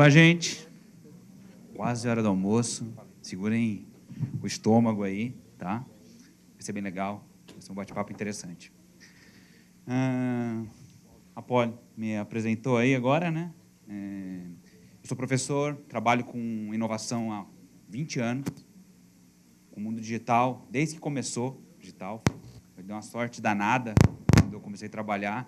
Olá, gente. Quase hora do almoço. Segurem o estômago aí, tá? Vai ser bem legal. Vai ser um bate-papo interessante. A Polly me apresentou aí agora, né? Eu sou professor, trabalho com inovação há 20 anos, com o mundo digital, desde que começou digital. Eu dei uma sorte danada quando eu comecei a trabalhar,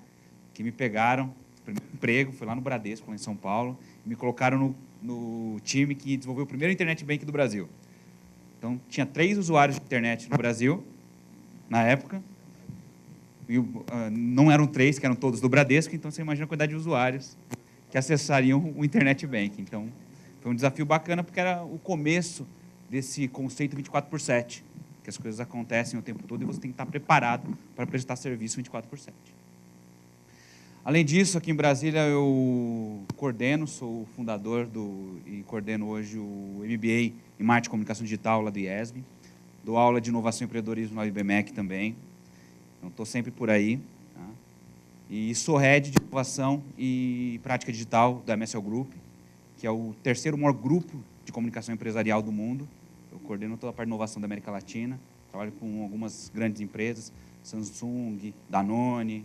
que me pegaram, primeiro emprego, foi lá no Bradesco, lá em São Paulo, e me colocaram no time que desenvolveu o primeiro Internet Bank do Brasil. Então, tinha 3 usuários de internet no Brasil, na época, e não eram 3, que eram todos do Bradesco, então você imagina a quantidade de usuários que acessariam o Internet Bank. Então, foi um desafio bacana, porque era o começo desse conceito 24/7, que as coisas acontecem o tempo todo e você tem que estar preparado para prestar serviço 24/7. Além disso, aqui em Brasília, eu coordeno, sou o fundador e coordeno hoje o MBA em Marketing e Comunicação Digital, lá do IESB. Dou aula de inovação e empreendedorismo na IBMEC também. Então, estou sempre por aí. Tá? E sou head de inovação e prática digital da MSL Group, que é o terceiro maior grupo de comunicação empresarial do mundo. Eu coordeno toda a parte de inovação da América Latina. Trabalho com algumas grandes empresas, Samsung, Danone,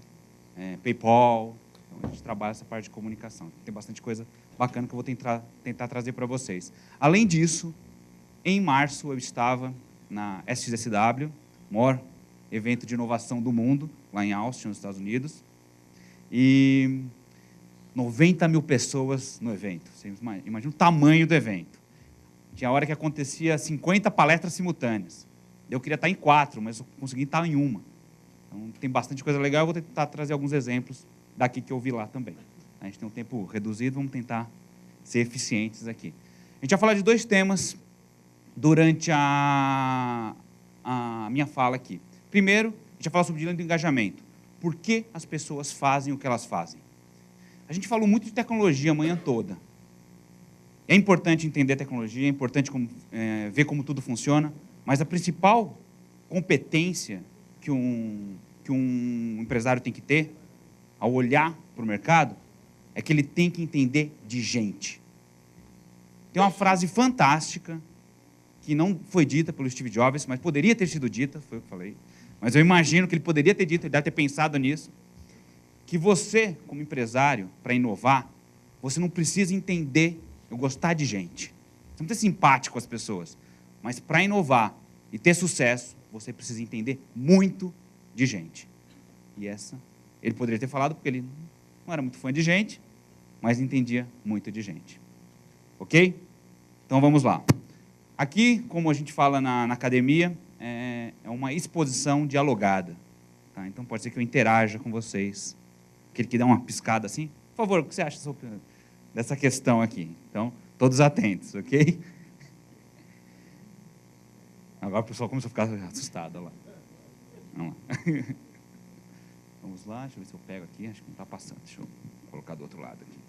PayPal. Então, a gente trabalha essa parte de comunicação. Tem bastante coisa bacana que eu vou tentar trazer para vocês. Além disso, em março eu estava na SXSW, maior evento de inovação do mundo, lá em Austin, nos Estados Unidos, e 90 mil pessoas no evento. Você imagina o tamanho do evento. Tinha hora que acontecia 50 palestras simultâneas. Eu queria estar em 4, mas eu consegui estar em 1. Então, tem bastante coisa legal, eu vou tentar trazer alguns exemplos daqui que eu vi lá também. A gente tem um tempo reduzido, vamos tentar ser eficientes aqui. A gente vai falar de 2 temas durante a minha fala aqui. Primeiro, a gente vai falar sobre dinâmica do engajamento. Por que as pessoas fazem o que elas fazem? A gente falou muito de tecnologia a manhã toda. É importante entender a tecnologia, é importante ver como tudo funciona, mas a principal competência que um empresário tem que ter, ao olhar para o mercado, é que ele tem que entender de gente. Tem uma frase fantástica, que não foi dita pelo Steve Jobs, mas poderia ter sido dita, foi o que eu falei, mas eu imagino que ele poderia ter dito, ele deve ter pensado nisso, que você, como empresário, para inovar, você não precisa entender, gostar de gente. Você não precisa ser simpático com as pessoas, mas para inovar e ter sucesso, você precisa entender muito de gente. E essa, ele poderia ter falado porque ele não era muito fã de gente, mas entendia muito de gente. Ok? Então, vamos lá. Aqui, como a gente fala na academia, é uma exposição dialogada. Tá? Então, pode ser que eu interaja com vocês. Aquele que dá uma piscada assim. Por favor, o que você acha dessa questão aqui? Então, todos atentos, ok? Agora o pessoal começou a ficar assustado. Olha lá. Vamos lá. Vamos lá, deixa eu ver se eu pego aqui. Acho que não está passando. Deixa eu colocar do outro lado aqui.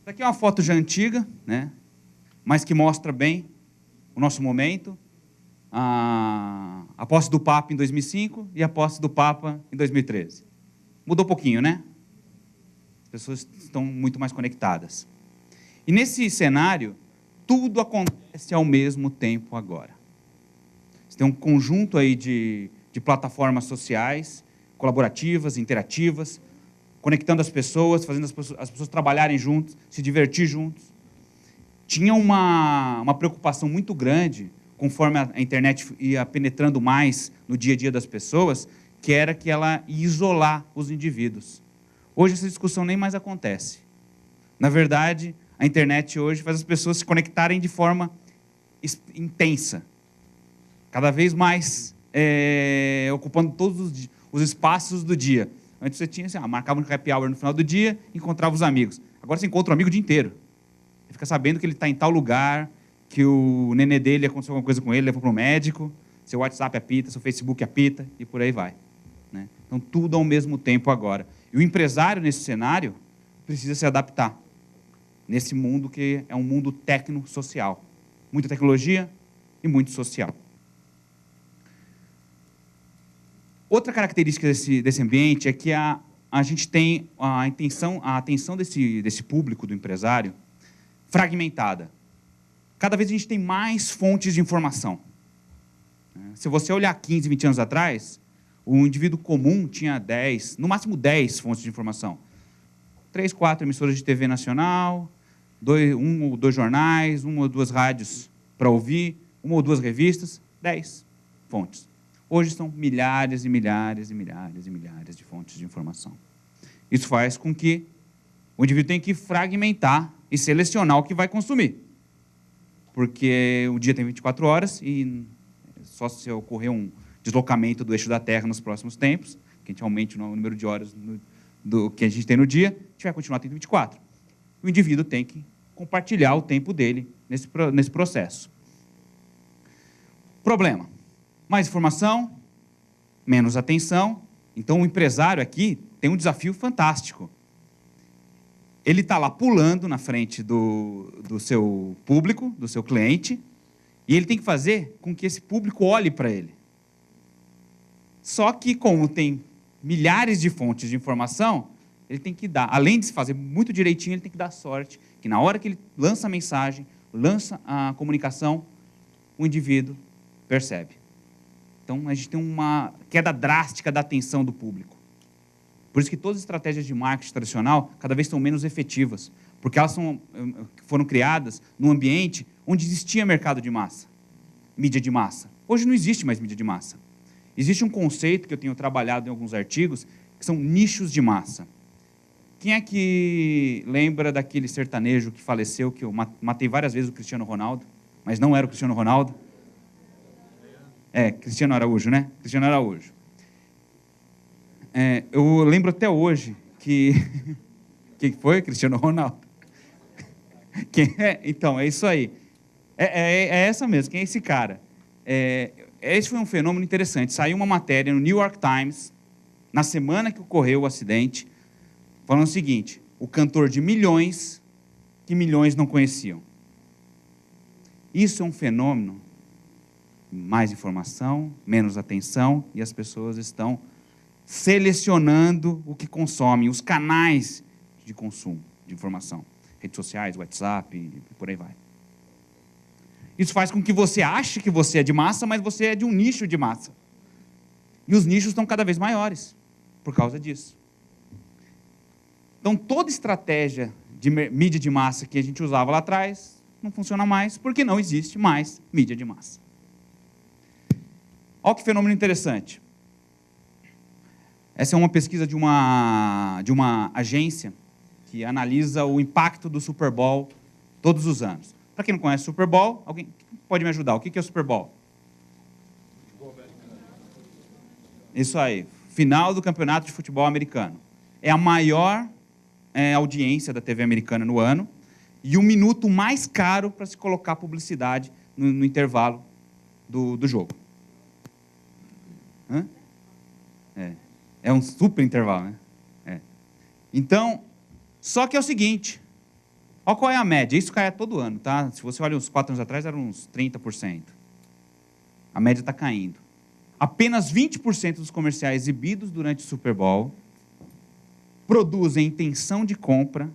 Essa aqui é uma foto já antiga, né? Mas que mostra bem o nosso momento. A posse do Papa em 2005 e a posse do Papa em 2013. Mudou um pouquinho, né? As pessoas estão muito mais conectadas. E nesse cenário, tudo acontece ao mesmo tempo agora. Você tem um conjunto aí de plataformas sociais, colaborativas, interativas, conectando as pessoas, fazendo as pessoas trabalharem juntos, se divertir juntos. Tinha uma preocupação muito grande, conforme a internet ia penetrando mais no dia a dia das pessoas, que era que ela ia isolar os indivíduos. Hoje essa discussão nem mais acontece. Na verdade, a internet hoje faz as pessoas se conectarem de forma intensa, cada vez mais ocupando todos os espaços do dia. Antes você tinha assim, marcava um happy hour no final do dia, encontrava os amigos. Agora você encontra o amigo o dia inteiro. Você fica sabendo que ele está em tal lugar, que o nenê dele aconteceu alguma coisa com ele, levou para o médico, seu WhatsApp apita, seu Facebook apita, e por aí vai. Né? Então, tudo ao mesmo tempo agora. E o empresário, nesse cenário, precisa se adaptar. Nesse mundo que é um mundo tecno-social. Muita tecnologia e muito social. Outra característica desse ambiente é que a gente tem a atenção desse público, do empresário, fragmentada. Cada vez a gente tem mais fontes de informação. Se você olhar 15, 20 anos atrás, o indivíduo comum tinha 10, no máximo 10 fontes de informação. 3, 4 emissoras de TV nacional, 1 ou 2 jornais, 1 ou 2 rádios para ouvir, 1 ou 2 revistas, 10 fontes. Hoje são milhares e milhares e milhares e milhares de fontes de informação. Isso faz com que o indivíduo tenha que fragmentar e selecionar o que vai consumir. Porque o dia tem 24 horas e só se ocorrer um deslocamento do eixo da Terra nos próximos tempos, que a gente aumente o número de horas do que a gente tem no dia, a gente vai continuar tendo 24. O indivíduo tem que compartilhar o tempo dele nesse processo. Problema: mais informação, menos atenção. Então, o empresário aqui tem um desafio fantástico. Ele está lá pulando na frente do seu público, do seu cliente, e ele tem que fazer com que esse público olhe para ele. Só que, como tem milhares de fontes de informação, ele tem que dar, além de se fazer muito direitinho, ele tem que dar sorte, que na hora que ele lança a mensagem, lança a comunicação, o indivíduo percebe. Então, a gente tem uma queda drástica da atenção do público. Por isso que todas as estratégias de marketing tradicional cada vez são menos efetivas, porque elas foram criadas num ambiente onde existia mercado de massa, mídia de massa. Hoje não existe mais mídia de massa. Existe um conceito que eu tenho trabalhado em alguns artigos, que são nichos de massa. Quem é que lembra daquele sertanejo que faleceu, que eu matei várias vezes o Cristiano Ronaldo, mas não era o Cristiano Ronaldo? Cristiano Araújo, né? Cristiano Araújo. Eu lembro até hoje que... Quem foi? Cristiano Ronaldo. Então, é isso aí. É essa mesmo. Quem é esse cara? Esse foi um fenômeno interessante. Saiu uma matéria no New York Times, na semana que ocorreu o acidente, falando o seguinte: o cantor de milhões, que milhões não conheciam. Isso é um fenômeno. Mais informação, menos atenção, e as pessoas estão selecionando o que consomem, os canais de consumo de informação. Redes sociais, WhatsApp, e por aí vai. Isso faz com que você ache que você é de massa, mas você é de um nicho de massa. E os nichos estão cada vez maiores por causa disso. Então, toda estratégia de mídia de massa que a gente usava lá atrás não funciona mais, porque não existe mais mídia de massa. Olha que fenômeno interessante. Essa é uma pesquisa de uma agência que analisa o impacto do Super Bowl todos os anos. Para quem não conhece o Super Bowl, alguém pode me ajudar? O que é o Super Bowl? Isso aí, final do campeonato de futebol americano. É a maior audiência da TV americana no ano e o minuto mais caro para se colocar publicidade no intervalo do jogo. É um super intervalo, né? Então, só que é o seguinte, olha qual é a média, isso cai todo ano, tá? Se você olha uns 4 anos atrás, era uns 30%. A média está caindo. Apenas 20% dos comerciais exibidos durante o Super Bowl produzem intenção de compra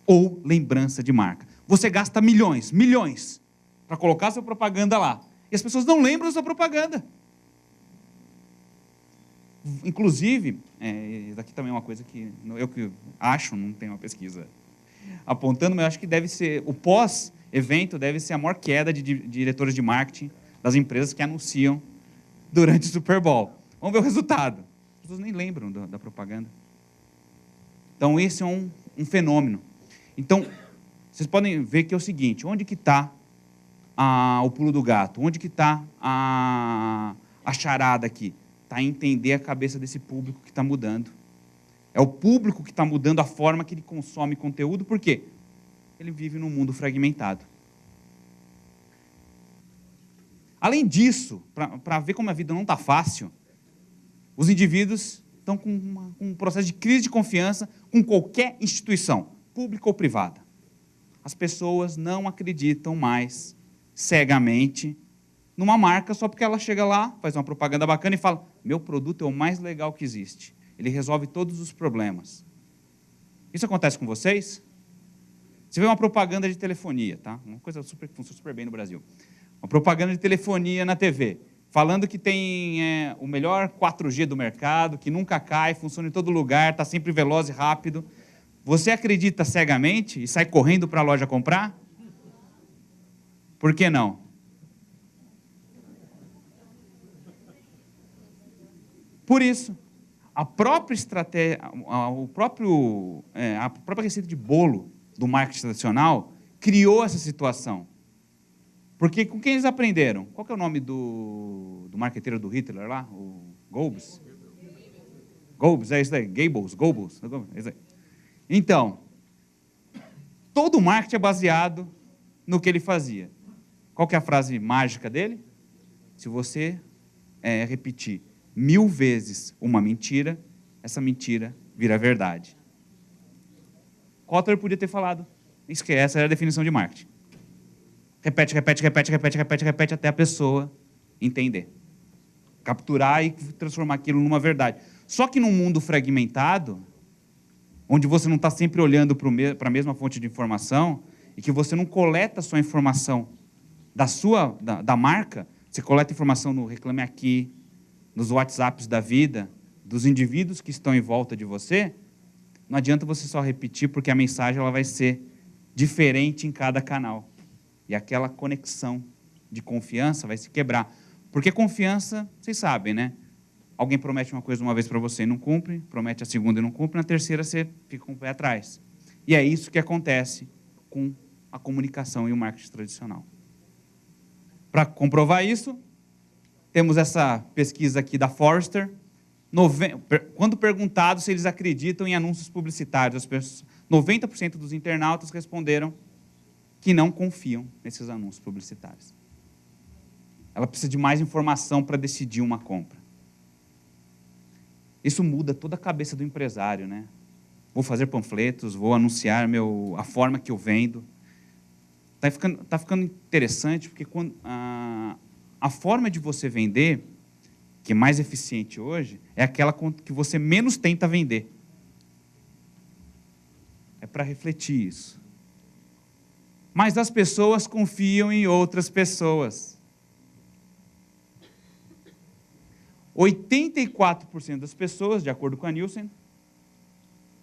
ou lembrança de marca. Você gasta milhões para colocar sua propaganda lá. E as pessoas não lembram da sua propaganda. Inclusive, isso aqui também é uma coisa que eu que acho, não tenho uma pesquisa apontando, mas eu acho que deve ser, o pós-evento deve ser a maior queda de diretores de marketing das empresas que anunciam durante o Super Bowl. Vamos ver o resultado. As pessoas nem lembram da propaganda. Então, esse é um fenômeno. Então, vocês podem ver que é o seguinte, onde que está o pulo do gato? Onde que está a charada aqui? Está em entender a cabeça desse público que está mudando. É o público que está mudando a forma que ele consome conteúdo, por quê? Ele vive num mundo fragmentado. Além disso, para ver como a vida não está fácil, os indivíduos estão com um processo de crise de confiança com qualquer instituição, pública ou privada. As pessoas não acreditam mais cegamente numa marca só porque ela chega lá, faz uma propaganda bacana e fala: meu produto é o mais legal que existe. Ele resolve todos os problemas. Isso acontece com vocês? Você vê uma propaganda de telefonia, tá? Uma coisa que funciona super bem no Brasil. Uma propaganda de telefonia na TV, falando que tem o melhor 4G do mercado, que nunca cai, funciona em todo lugar, está sempre veloz e rápido. Você acredita cegamente e sai correndo para a loja comprar? Por que não? Por isso, a própria estratégia, a própria receita de bolo do marketing tradicional criou essa situação. Porque com quem eles aprenderam? Qual que é o nome do marqueteiro do Hitler lá? O Goebbels? Goebbels, é isso aí. Goebbels. É isso aí. Então, todo o marketing é baseado no que ele fazia. Qual que é a frase mágica dele? Se você repetir 1000 vezes uma mentira, essa mentira vira verdade. Kotler podia ter falado: esquece, essa era a definição de marketing. Repete até a pessoa entender. Capturar e transformar aquilo numa verdade. Só que num mundo fragmentado, onde você não está sempre olhando para a mesma fonte de informação, e que você não coleta a sua informação da marca, você coleta informação no Reclame Aqui, nos WhatsApps da vida, dos indivíduos que estão em volta de você, não adianta você só repetir, porque a mensagem ela vai ser diferente em cada canal. E aquela conexão de confiança vai se quebrar. Porque confiança, vocês sabem, né? Alguém promete uma coisa uma vez para você e não cumpre, promete a segunda e não cumpre, na terceira você fica com o pé atrás. E é isso que acontece com a comunicação e o marketing tradicional. Para comprovar isso, temos essa pesquisa aqui da Forrester. Quando perguntado se eles acreditam em anúncios publicitários, 90% dos internautas responderam que não confiam nesses anúncios publicitários. Ela precisa de mais informação para decidir uma compra. Isso muda toda a cabeça do empresário, né? Vou fazer panfletos, vou anunciar a forma que eu vendo. Tá ficando interessante, porque a forma de você vender, que é mais eficiente hoje, é aquela que você menos tenta vender. É para refletir isso. Mas as pessoas confiam em outras pessoas. 84% das pessoas, de acordo com a Nielsen,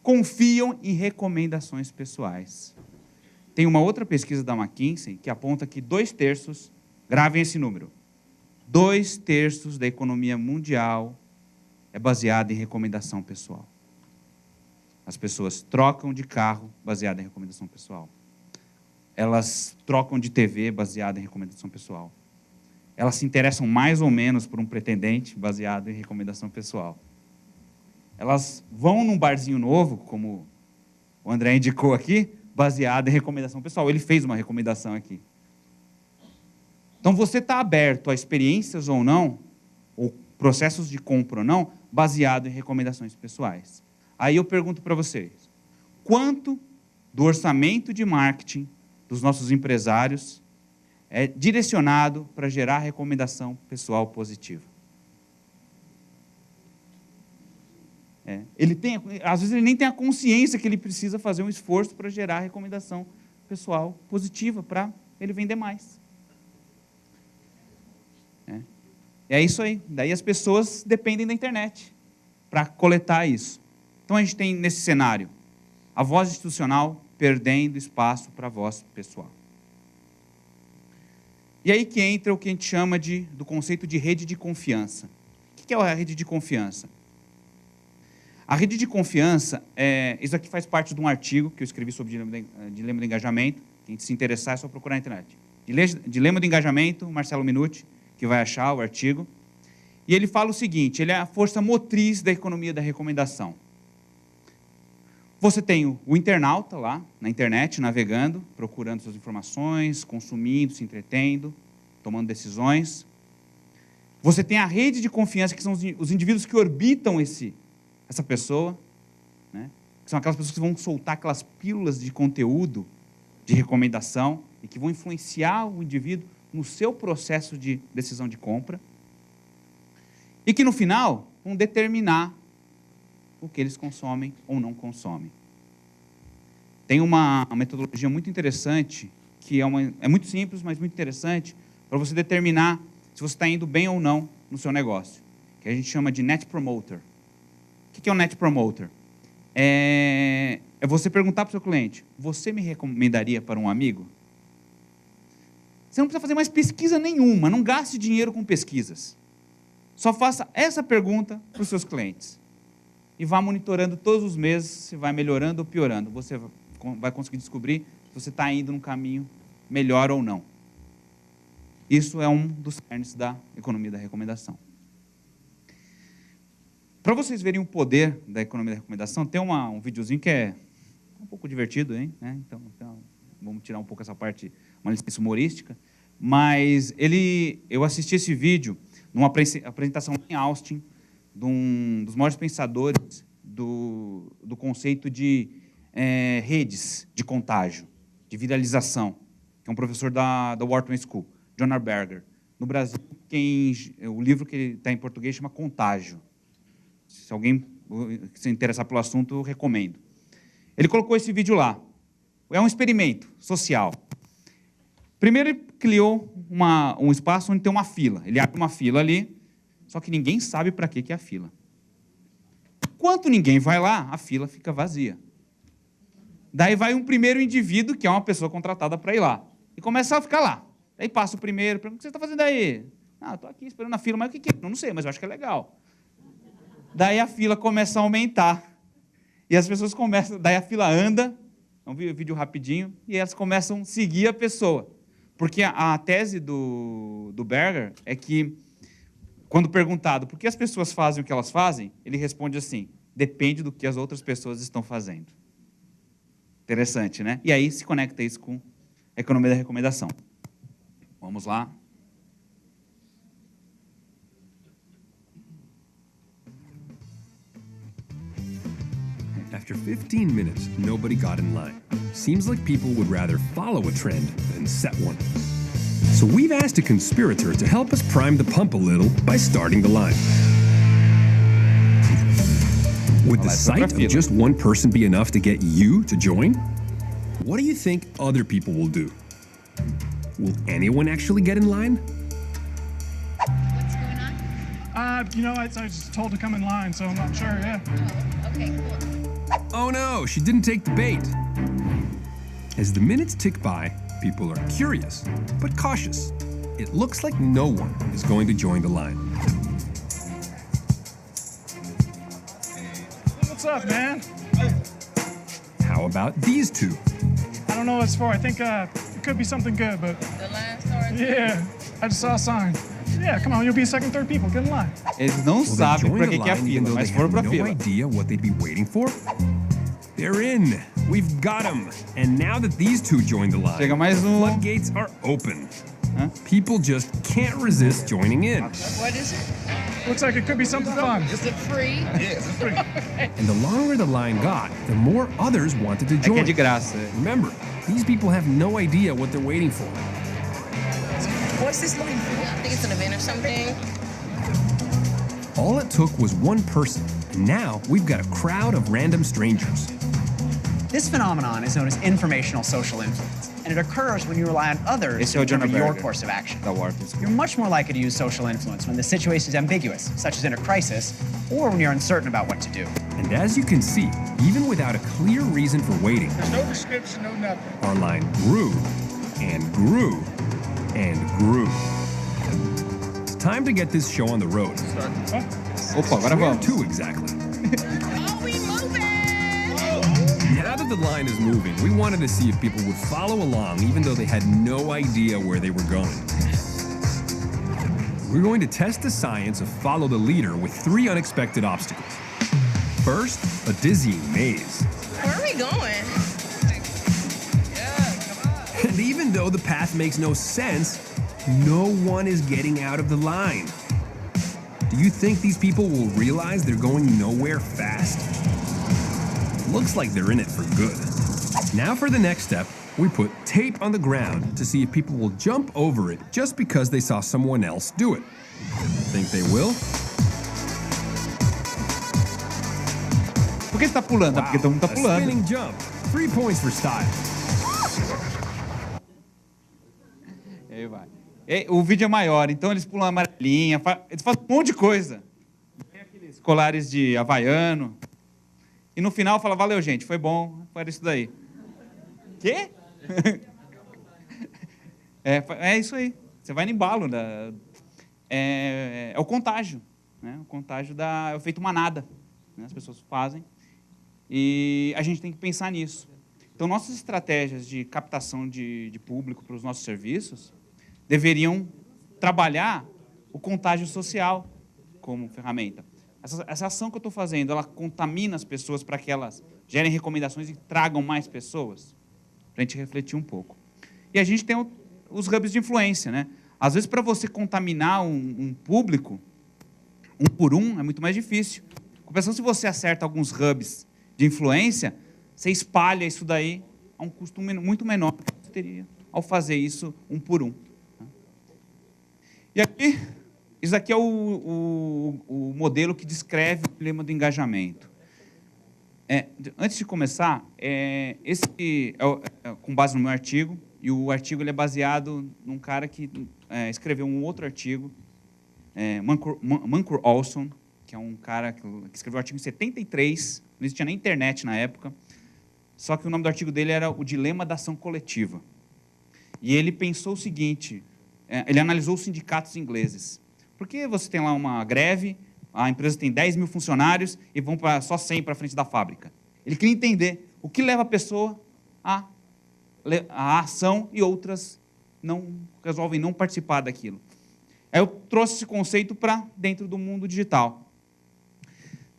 confiam em recomendações pessoais. Tem uma outra pesquisa da McKinsey que aponta que 2/3, gravem esse número, 2/3 da economia mundial é baseada em recomendação pessoal. As pessoas trocam de carro baseado em recomendação pessoal. Elas trocam de TV baseado em recomendação pessoal. Elas se interessam mais ou menos por um pretendente baseado em recomendação pessoal. Elas vão num barzinho novo, como o André indicou aqui, baseado em recomendação pessoal. Ele fez uma recomendação aqui. Então, você está aberto a experiências ou não, ou processos de compra ou não, baseado em recomendações pessoais. Aí eu pergunto para vocês, quanto do orçamento de marketing dos nossos empresários é direcionado para gerar recomendação pessoal positiva? Às vezes ele nem tem a consciência que ele precisa fazer um esforço para gerar recomendação pessoal positiva para ele vender mais. É isso aí. Daí as pessoas dependem da internet para coletar isso. Então a gente tem nesse cenário a voz institucional perdendo espaço para a voz pessoal. E aí que entra o que a gente chama do conceito de rede de confiança. O que é a rede de confiança? A rede de confiança, isso aqui faz parte de um artigo que eu escrevi sobre dilema do engajamento. Quem se interessar é só procurar na internet. Dilema do engajamento, Marcelo Minuti, que vai achar o artigo. E ele fala o seguinte, ele é a força motriz da economia da recomendação. Você tem o internauta lá na internet, navegando, procurando suas informações, consumindo, se entretendo, tomando decisões. Você tem a rede de confiança, que são os indivíduos que orbitam essa pessoa, né? Que são aquelas pessoas que vão soltar aquelas pílulas de conteúdo, de recomendação, e que vão influenciar o indivíduo no seu processo de decisão de compra e que, no final, vão determinar o que eles consomem ou não consomem. Tem uma metodologia muito interessante, que é muito simples, mas muito interessante, para você determinar se você está indo bem ou não no seu negócio, que a gente chama de Net Promoter. O que é o Net Promoter? É você perguntar para o seu cliente, você me recomendaria para um amigo? Você não precisa fazer mais pesquisa nenhuma, não gaste dinheiro com pesquisas. Só faça essa pergunta para os seus clientes. E vá monitorando todos os meses se vai melhorando ou piorando. Você vai conseguir descobrir se você está indo num caminho melhor ou não. Isso é um dos cernes da economia da recomendação. Para vocês verem o poder da economia da recomendação, tem um videozinho que é um pouco divertido, hein? Então, vamos tirar um pouco essa parte, uma licença humorística. Mas eu assisti esse vídeo numa apresentação em Austin, de um dos maiores pensadores do conceito de redes de contágio, de viralização, que é um professor da Wharton School, John R. Berger. No Brasil, o livro que está em português chama Contágio. Se alguém se interessar pelo assunto, eu recomendo. Ele colocou esse vídeo lá. É um experimento social. Primeiro, ele criou um espaço onde tem uma fila. Ele abre uma fila ali, só que ninguém sabe para que é a fila. Enquanto ninguém vai lá, a fila fica vazia. Daí vai um primeiro indivíduo, que é uma pessoa contratada para ir lá, e começa a ficar lá. Daí passa o primeiro, pergunta, o que você está fazendo aí? Estou aqui esperando a fila, mas o que é? Não sei, mas eu acho que é legal. Daí a fila começa a aumentar. E as pessoas começam, daí a fila anda, é um vídeo rapidinho, e elas começam a seguir a pessoa. Porque a tese do Berger é que, quando perguntado por que as pessoas fazem o que elas fazem, ele responde assim, depende do que as outras pessoas estão fazendo. Interessante, né? E aí se conecta isso com a economia da recomendação. Vamos lá. After 15 minutes, nobody got in line. Seems like people would rather follow a trend than set one. So we've asked a conspirator to help us prime the pump a little by starting the line. Would the sight of just one person be enough to get you to join? What do you think other people will do? Will anyone actually get in line? What's going on? I was told to come in line, so I'm not sure, yeah. Oh, okay, cool. Oh no, she didn't take the bait. As the minutes tick by, people are curious, but cautious. It looks like no one is going to join the line. What's up, man? How about these two? I don't know what it's for. I think it could be something good, but The line starts. yeah, I just saw a sign. Yeah, come on, you'll be second, third people. Get in line. Eles não Will they sabem join para the que é a line even fila, though mas they foram have para a no fila. idea what they'd be waiting for? They're in. We've got them. And now that these two joined the line, Chega mais the um. floodgates are open. Huh? People just can't resist joining in. What is it? Looks like it could be something fun. Is it free? And the longer the line got, the more others wanted to É que é join. de graça. Remember, these people have no idea what they're waiting for. What's this line for? I think it's an event or something. All it took was one person, and now we've got a crowd of random strangers. This phenomenon is known as informational social influence, and it occurs when you rely on others Esse é to o John determine your Berger, course of action. da Wharton School. You're much more likely to use social influence when the situation is ambiguous, such as in a crisis, or when you're uncertain about what to do. And as you can see, even without a clear reason for waiting, There's no description, no nothing. our line grew and grew and grew. It's time to get this show on the road. Opa, agora Where vamos. to exactly? Oh, we moving! Now that the line is moving, we wanted to see if people would follow along even though they had no idea where they were going. We're going to test the science of follow the leader with 3 unexpected obstacles. First, a dizzying maze. Where are we going? And even though the path makes no sense, no one is getting out of the line. Do you think these people will realize they're going nowhere fast? Looks like they're in it for good. Now for the next step, We put tape on the ground to see if people will jump over it just because they saw someone else do it. Think they will? Por que você tá pulando? Porque todo mundo tá a pulando. spinning jump. 3 points for style. E aí vai. O vídeo é maior, então eles pulam amarelinha, eles fazem um monte de coisa. Tem aqueles colares de havaiano. E no final fala, valeu, gente, foi bom, foi isso daí. Quê? É isso aí. Você vai no embalo. É o contágio. Né? O contágio é o efeito manada. Né? As pessoas fazem. E a gente tem que pensar nisso. Então, nossas estratégias de captação de público para os nossos serviços deveriam trabalhar o contágio social como ferramenta. Essa ação que eu estou fazendo, ela contamina as pessoas para que elas gerem recomendações e tragam mais pessoas? Para a gente refletir um pouco. E a gente tem os hubs de influência, né? Às vezes, para você contaminar um público, um por um, é muito mais difícil. Compensação, se você acerta alguns hubs de influência, você espalha isso daí a um custo muito menor que você teria ao fazer isso um por um. E aqui, isso aqui é o modelo que descreve o dilema do engajamento. Antes de começar, esse com base no meu artigo, e o artigo ele é baseado num cara que escreveu um outro artigo, Mancur Olson, que é um cara que escreveu o artigo em 73, não existia nem internet na época, só que o nome do artigo dele era O Dilema da Ação Coletiva. E ele pensou o seguinte, ele analisou os sindicatos ingleses. Por que você tem lá uma greve, a empresa tem 10 mil funcionários e vão só 100 para frente da fábrica? Ele queria entender o que leva a pessoa à ação e outras resolvem não participar daquilo. Aí eu trouxe esse conceito para dentro do mundo digital.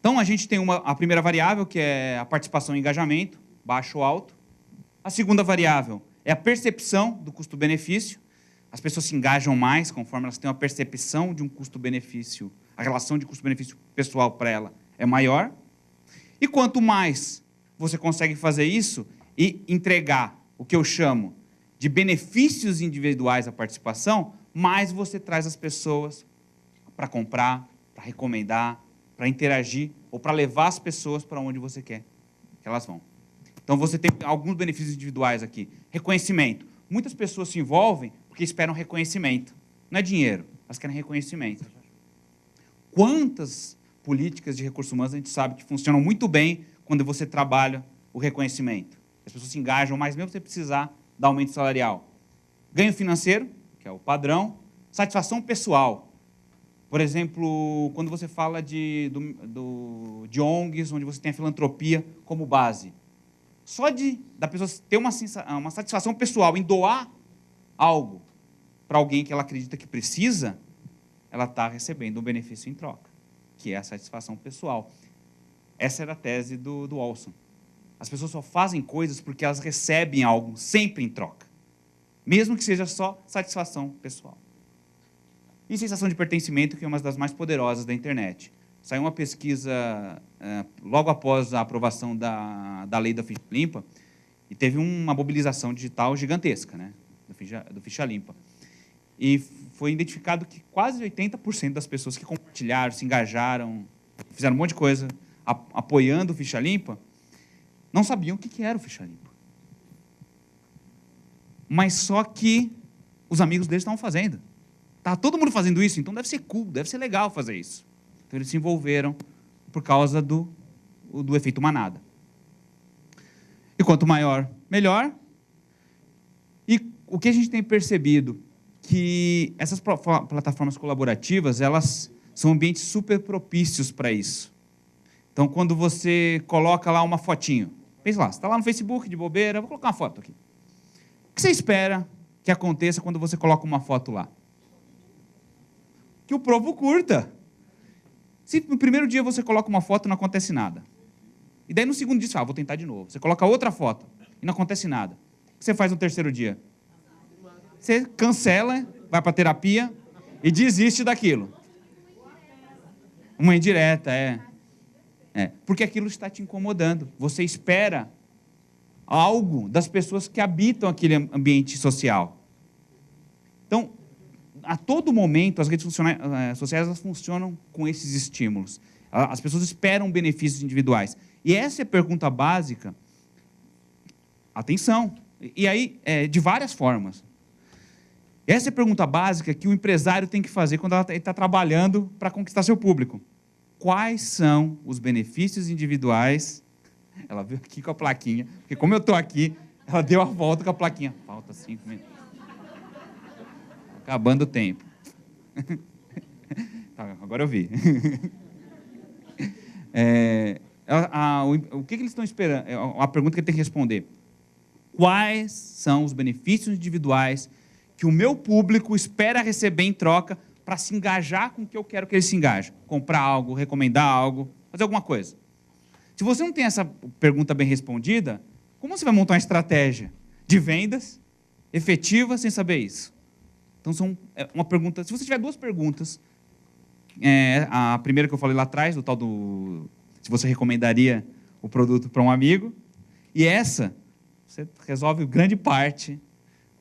Então, a gente tem a primeira variável, que é a participação e engajamento, baixo ou alto. A segunda variável é a percepção do custo-benefício. As pessoas se engajam mais conforme elas têm uma percepção de um custo-benefício. A relação de custo-benefício pessoal para ela é maior. E quanto mais você consegue fazer isso e entregar o que eu chamo de benefícios individuais à participação, mais você traz as pessoas para comprar, para recomendar, para interagir ou para levar as pessoas para onde você quer que elas vão. Então, você tem alguns benefícios individuais aqui. Reconhecimento. Muitas pessoas se envolvem porque esperam reconhecimento. Não é dinheiro, elas querem reconhecimento. Quantas políticas de recursos humanos a gente sabe que funcionam muito bem quando você trabalha o reconhecimento? As pessoas se engajam mais mesmo sem precisar dar aumento salarial. Ganho financeiro, que é o padrão. Satisfação pessoal. Por exemplo, quando você fala de ONGs, onde você tem a filantropia como base. Só da pessoa ter uma satisfação pessoal em doar algo para alguém que ela acredita que precisa, ela está recebendo um benefício em troca, que é a satisfação pessoal. Essa era a tese do Olson. As pessoas só fazem coisas porque elas recebem algo sempre em troca, mesmo que seja só satisfação pessoal. E sensação de pertencimento, que é uma das mais poderosas da internet. Saiu uma pesquisa logo após a aprovação da lei da ficha limpa e teve uma mobilização digital gigantesca, né, do ficha limpa. E foi identificado que quase 80% das pessoas que compartilharam, se engajaram, fizeram um monte de coisa apoiando o ficha limpa, não sabiam o que era o ficha limpa. Mas só que os amigos deles estavam fazendo. Estava todo mundo fazendo isso, então deve ser cool, deve ser legal fazer isso. Então, eles se envolveram por causa do efeito manada. E quanto maior, melhor. E o que a gente tem percebido? Que essas plataformas colaborativas, elas são ambientes super propícios para isso. Então, quando você coloca lá uma fotinho, pensa lá, você está lá no Facebook de bobeira, vou colocar uma foto aqui. O que você espera que aconteça quando você coloca uma foto lá? Que o povo curta. Se no primeiro dia você coloca uma foto, não acontece nada. E daí no segundo dia, você vou tentar de novo. Você coloca outra foto e não acontece nada. O que você faz no terceiro dia? Você cancela, vai para a terapia e desiste daquilo. Uma indireta, porque aquilo está te incomodando. Você espera algo das pessoas que habitam aquele ambiente social. Então, a todo momento, as redes sociais elas funcionam com esses estímulos. As pessoas esperam benefícios individuais. E essa é a pergunta básica. Atenção. E aí, de várias formas. Essa é a pergunta básica que o empresário tem que fazer quando ele está trabalhando para conquistar seu público. Quais são os benefícios individuais? Ela veio aqui com a plaquinha, porque como eu estou aqui, ela deu a volta com a plaquinha. Falta 5 minutos. Acabando o tempo. Tá, agora eu vi. O que eles estão esperando? A pergunta que ele tem que responder. Quais são os benefícios individuais que o meu público espera receber em troca para se engajar com o que eu quero que ele se engaje? Comprar algo, recomendar algo, fazer alguma coisa. Se você não tem essa pergunta bem respondida, como você vai montar uma estratégia de vendas efetiva sem saber isso? Então, são uma pergunta... Se você tiver 2 perguntas, a primeira que eu falei lá atrás, do tal do... Se você recomendaria o produto para um amigo, e essa, você resolve grande parte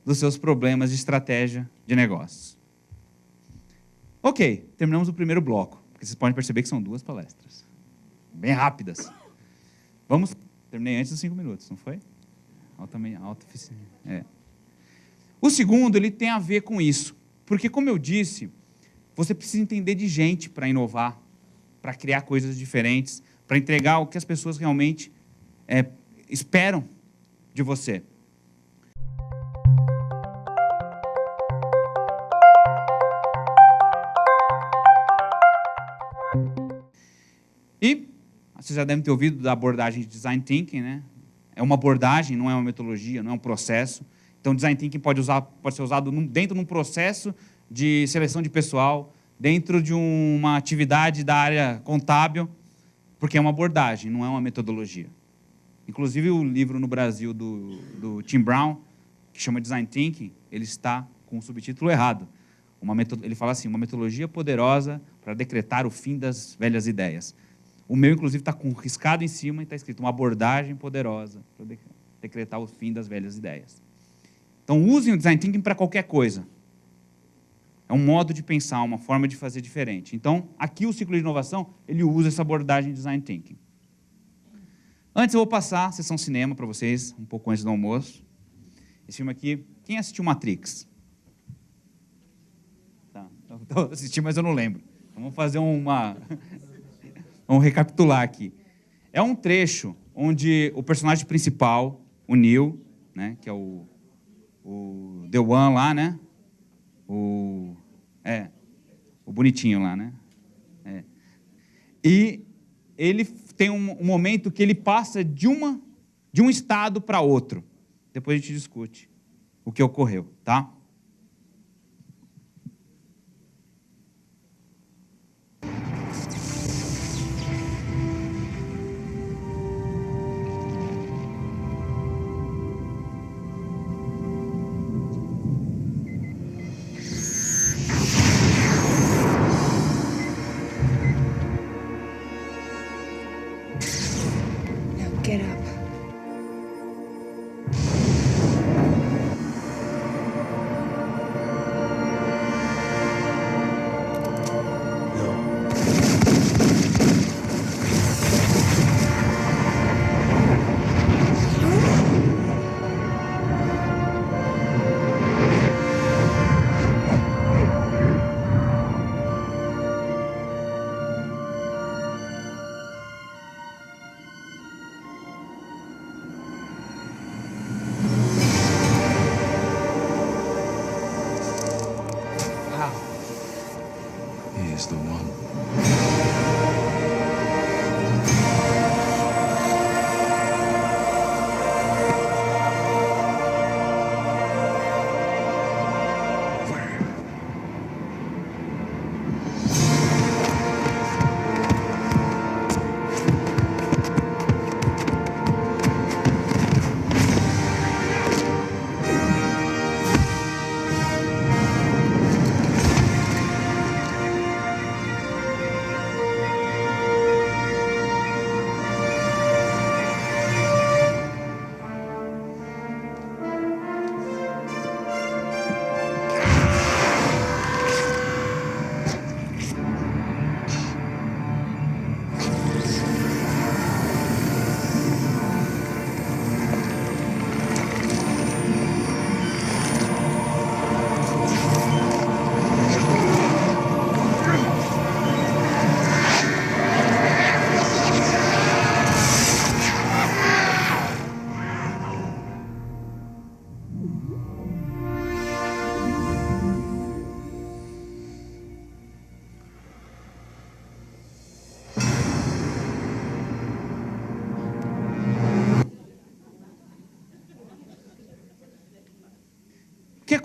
dos seus problemas de estratégia de negócios. Ok, terminamos o primeiro bloco, porque vocês podem perceber que são 2 palestras. Bem rápidas. Terminei antes dos 5 minutos, não foi? Alta eficiência. O segundo, ele tem a ver com isso. Porque, como eu disse, você precisa entender de gente para inovar, para criar coisas diferentes, para entregar o que as pessoas realmente esperam de você. E vocês já devem ter ouvido da abordagem de Design Thinking, né? É uma abordagem, não é uma metodologia, não é um processo. Então, Design Thinking pode ser usado dentro de um processo de seleção de pessoal, dentro de uma atividade da área contábil, porque é uma abordagem, não é uma metodologia. Inclusive, o livro no Brasil do Tim Brown, que chama Design Thinking, ele está com o subtítulo errado. Ele fala assim, uma metodologia poderosa para decretar o fim das velhas ideias. O meu, inclusive, está com riscado em cima e está escrito uma abordagem poderosa para decretar o fim das velhas ideias. Então, usem o Design Thinking para qualquer coisa. É um modo de pensar, uma forma de fazer diferente. Então, aqui o ciclo de inovação, ele usa essa abordagem de Design Thinking. Antes, eu vou passar a sessão cinema para vocês, um pouco antes do almoço. Esse filme aqui, quem assistiu Matrix? Tá, eu assisti, mas eu não lembro. Então, vamos fazer vamos recapitular aqui. É um trecho onde o personagem principal, o Neo, né, que é o The One lá, né? O bonitinho lá, né? E ele tem um momento que ele passa de um estado para outro. Depois a gente discute o que ocorreu, tá? Get up.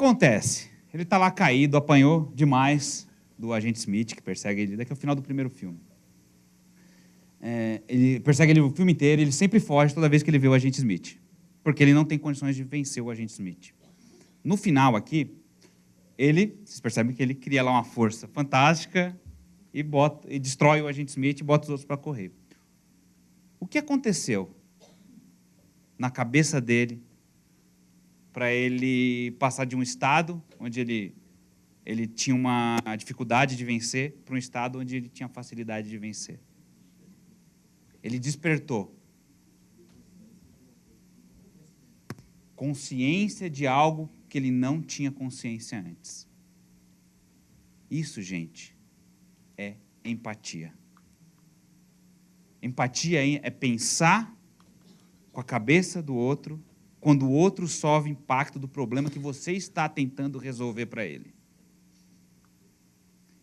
acontece? Ele está lá caído, apanhou demais do agente Smith, que persegue ele daqui ao final do primeiro filme. Ele persegue ele o filme inteiro, ele sempre foge toda vez que ele vê o agente Smith, porque ele não tem condições de vencer o agente Smith. No final aqui, vocês percebem que ele cria lá uma força fantástica e destrói o agente Smith e bota os outros para correr. O que aconteceu na cabeça dele para ele passar de um estado onde ele tinha uma dificuldade de vencer para um estado onde ele tinha facilidade de vencer? Ele despertou consciência de algo que ele não tinha consciência antes. Isso, gente, é empatia. Empatia é pensar com a cabeça do outro quando o outro sofre o impacto do problema que você está tentando resolver para ele.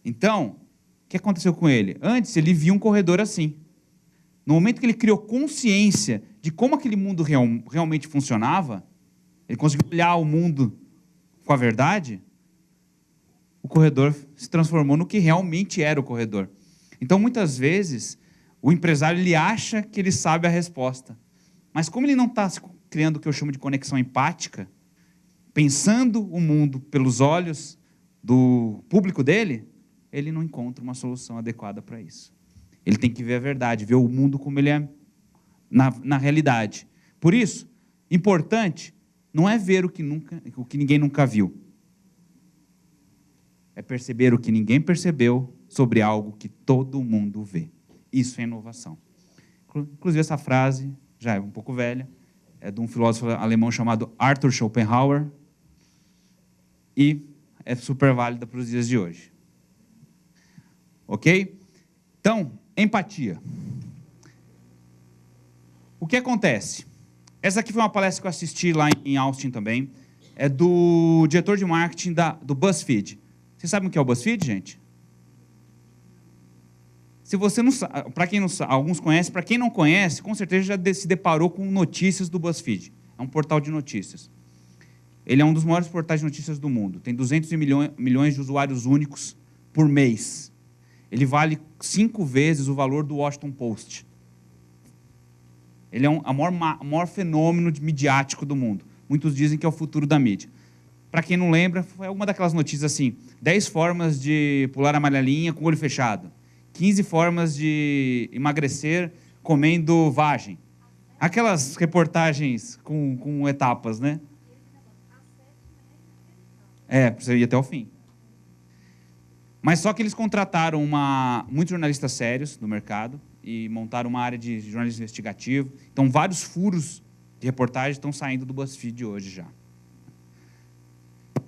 Então, o que aconteceu com ele? Antes, ele via um corredor assim. No momento que ele criou consciência de como aquele mundo realmente funcionava, ele conseguiu olhar o mundo com a verdade, o corredor se transformou no que realmente era o corredor. Então, muitas vezes, o empresário ele acha que ele sabe a resposta. Mas como ele não está criando o que eu chamo de conexão empática, pensando o mundo pelos olhos do público dele, ele não encontra uma solução adequada para isso. Ele tem que ver a verdade, ver o mundo como ele é na realidade. Por isso, importante não é ver o que ninguém nunca viu. É perceber o que ninguém percebeu sobre algo que todo mundo vê. Isso é inovação. Inclusive, essa frase já é um pouco velha, é de um filósofo alemão chamado Arthur Schopenhauer, e é super válida para os dias de hoje. Ok? Então, empatia. O que acontece? Essa aqui foi uma palestra que eu assisti lá em Austin também. É do diretor de marketing do BuzzFeed. Vocês sabem o que é o BuzzFeed, gente? Se você não sabe, para quem não sabe, alguns conhecem, para quem não conhece, com certeza já se deparou com notícias do BuzzFeed. É um portal de notícias. Ele é um dos maiores portais de notícias do mundo. Tem 200 milhões de usuários únicos por mês. Ele vale 5 vezes o valor do Washington Post. Ele é o maior fenômeno midiático do mundo. Muitos dizem que é o futuro da mídia. Para quem não lembra, foi uma daquelas notícias assim, 10 formas de pular a amarelinha com o olho fechado, 15 formas de emagrecer comendo vagem. Aquelas reportagens com etapas, né? Você ir até o fim. Mas só que eles contrataram muitos jornalistas sérios do mercado e montaram uma área de jornalismo investigativo. Então, vários furos de reportagem estão saindo do BuzzFeed hoje já.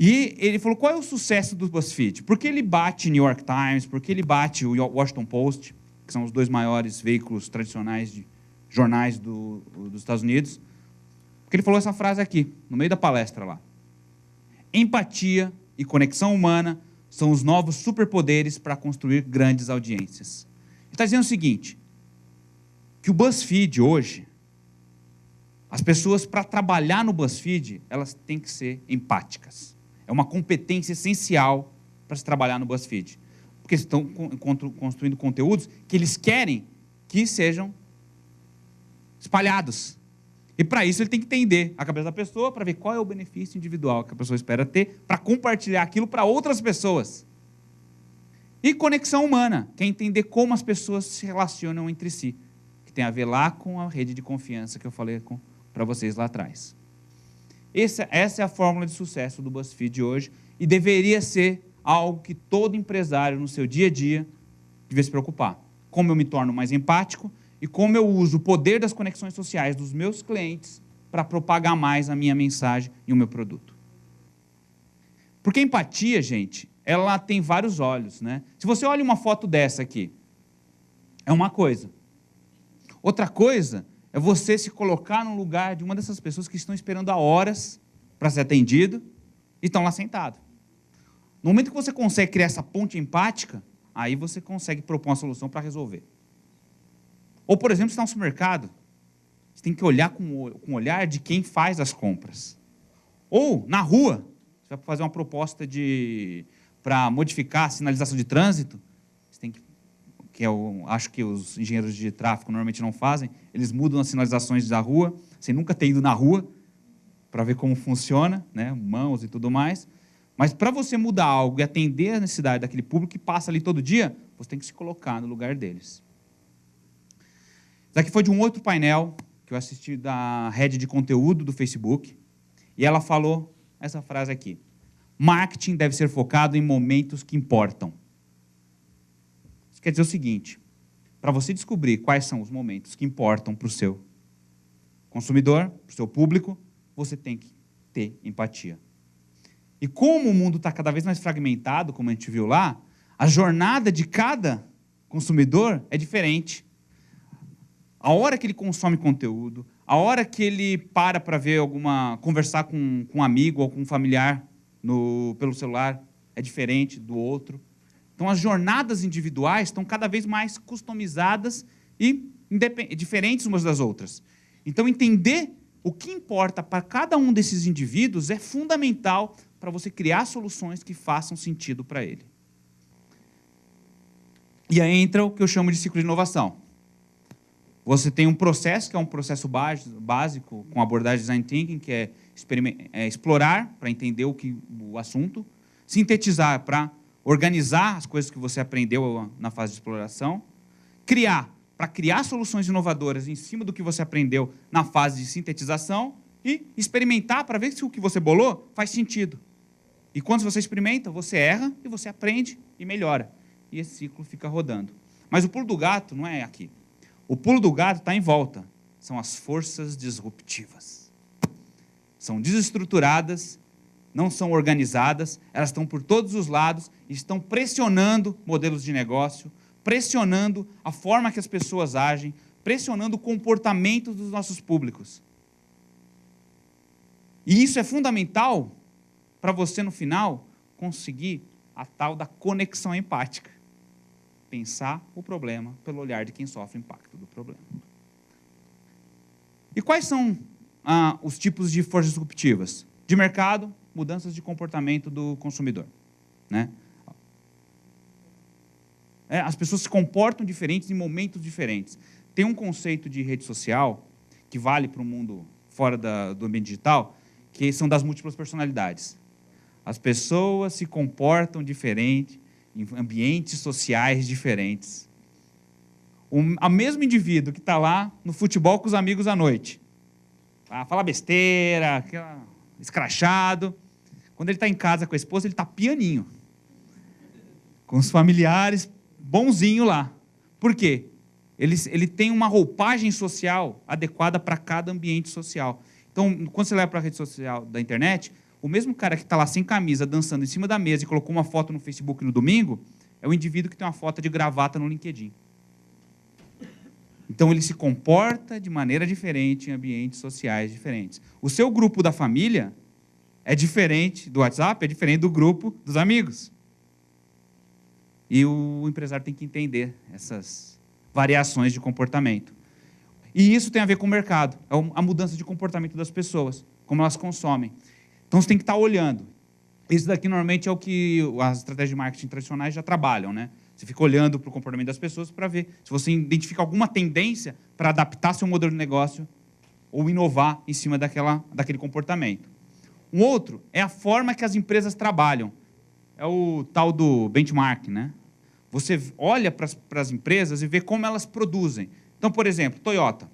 E ele falou, qual é o sucesso do BuzzFeed? Por que ele bate New York Times? Por que ele bate o Washington Post, que são os 2 maiores veículos tradicionais de jornais dos Estados Unidos? Porque ele falou essa frase aqui, no meio da palestra lá. Empatia e conexão humana são os novos superpoderes para construir grandes audiências. Ele está dizendo o seguinte, que o BuzzFeed hoje, as pessoas para trabalhar no BuzzFeed, elas têm que ser empáticas. É uma competência essencial para se trabalhar no BuzzFeed. Porque eles estão construindo conteúdos que eles querem que sejam espalhados. E para isso ele tem que entender a cabeça da pessoa para ver qual é o benefício individual que a pessoa espera ter para compartilhar aquilo para outras pessoas. E conexão humana, que é entender como as pessoas se relacionam entre si, que tem a ver lá com a rede de confiança que eu falei para vocês lá atrás. Essa é a fórmula de sucesso do BuzzFeed hoje e deveria ser algo que todo empresário no seu dia a dia devia se preocupar. Como eu me torno mais empático e como eu uso o poder das conexões sociais dos meus clientes para propagar mais a minha mensagem e o meu produto. Porque a empatia, gente, ela tem vários olhos, né? Se você olha uma foto dessa aqui, é uma coisa. Outra coisa é você se colocar no lugar de uma dessas pessoas que estão esperando há horas para ser atendido e estão lá sentados. No momento que você consegue criar essa ponte empática, aí você consegue propor uma solução para resolver. Ou, por exemplo, você está no supermercado, você tem que olhar com o olhar de quem faz as compras. Ou, na rua, Você vai fazer uma proposta para modificar a sinalização de trânsito, você tem que eu acho que os engenheiros de tráfego normalmente não fazem, eles mudam as sinalizações da rua, sem nunca ter ido na rua, para ver como funciona, né, mãos e tudo mais. Mas para você mudar algo e atender a necessidade daquele público que passa ali todo dia, você tem que se colocar no lugar deles. Isso aqui foi de um outro painel que eu assisti da Head de Conteúdo do Facebook, e ela falou essa frase aqui: marketing deve ser focado em momentos que importam. Isso quer dizer o seguinte: para você descobrir quais são os momentos que importam para o seu consumidor, para o seu público, você tem que ter empatia. E como o mundo está cada vez mais fragmentado, como a gente viu lá, a jornada de cada consumidor é diferente. A hora que ele consome conteúdo, a hora que ele para ver conversar com um amigo ou com um familiar pelo celular é diferente do outro. Então, as jornadas individuais estão cada vez mais customizadas e diferentes umas das outras. Então, entender o que importa para cada um desses indivíduos é fundamental para você criar soluções que façam sentido para ele. E aí entra o que eu chamo de ciclo de inovação. Você tem um processo, que é um processo básico, com abordagem Design Thinking, que é explorar para entender o assunto, sintetizar para organizar as coisas que você aprendeu na fase de exploração, para criar soluções inovadoras em cima do que você aprendeu na fase de sintetização e experimentar para ver se o que você bolou faz sentido. E quando você experimenta, você erra e você aprende e melhora. E esse ciclo fica rodando. Mas o pulo do gato não é aqui. O pulo do gato está em volta. São as forças disruptivas. São desestruturadas, não são organizadas, elas estão por todos os lados e estão pressionando modelos de negócio, pressionando a forma que as pessoas agem, pressionando o comportamento dos nossos públicos. E isso é fundamental para você, no final, conseguir a tal da conexão empática. Pensar o problema pelo olhar de quem sofre o impacto do problema. E quais são os tipos de forças disruptivas? De mercado, mudanças de comportamento do consumidor, né? As pessoas se comportam diferentes em momentos diferentes. Tem um conceito de rede social que vale para o mundo fora do ambiente digital, que são das múltiplas personalidades. As pessoas se comportam diferente em ambientes sociais diferentes. O mesmo indivíduo que está lá no futebol com os amigos à noite, fala besteira, escrachado. Quando ele está em casa com a esposa, ele está pianinho. Com os familiares, bonzinho lá. Por quê? Ele tem uma roupagem social adequada para cada ambiente social. Então, quando você leva para a rede social da internet, o mesmo cara que está lá sem camisa, dançando em cima da mesa e colocou uma foto no Facebook no domingo, é o indivíduo que tem uma foto de gravata no LinkedIn. Então, ele se comporta de maneira diferente em ambientes sociais diferentes. O seu grupo da família é diferente do WhatsApp, é diferente do grupo dos amigos. E o empresário tem que entender essas variações de comportamento. E isso tem a ver com o mercado, é a mudança de comportamento das pessoas, como elas consomem. Então, você tem que estar olhando. Isso daqui, normalmente, é o que as estratégias de marketing tradicionais já trabalham, né? Você fica olhando para o comportamento das pessoas para ver se você identifica alguma tendência para adaptar seu modelo de negócio ou inovar em cima daquele comportamento. Um outro é a forma que as empresas trabalham. É o tal do benchmark, né? Você olha para as empresas e vê como elas produzem. Então, por exemplo, Toyota.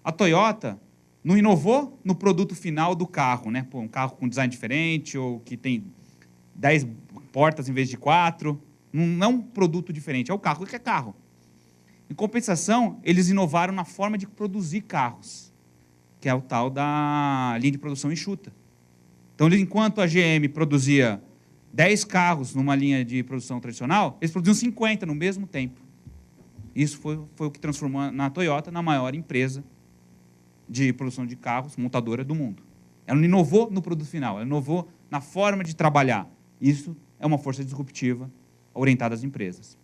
A Toyota não inovou no produto final do carro, né? Pô, um carro com design diferente ou que tem 10 portas em vez de 4. Não é um produto diferente, é o carro que é carro. Em compensação, eles inovaram na forma de produzir carros, que é o tal da linha de produção enxuta. Então, enquanto a GM produzia 10 carros numa linha de produção tradicional, eles produziam 50 no mesmo tempo. Isso foi o que transformou na Toyota na maior empresa de produção de carros, montadora do mundo. Ela não inovou no produto final, ela inovou na forma de trabalhar. Isso é uma força disruptiva orientada às empresas.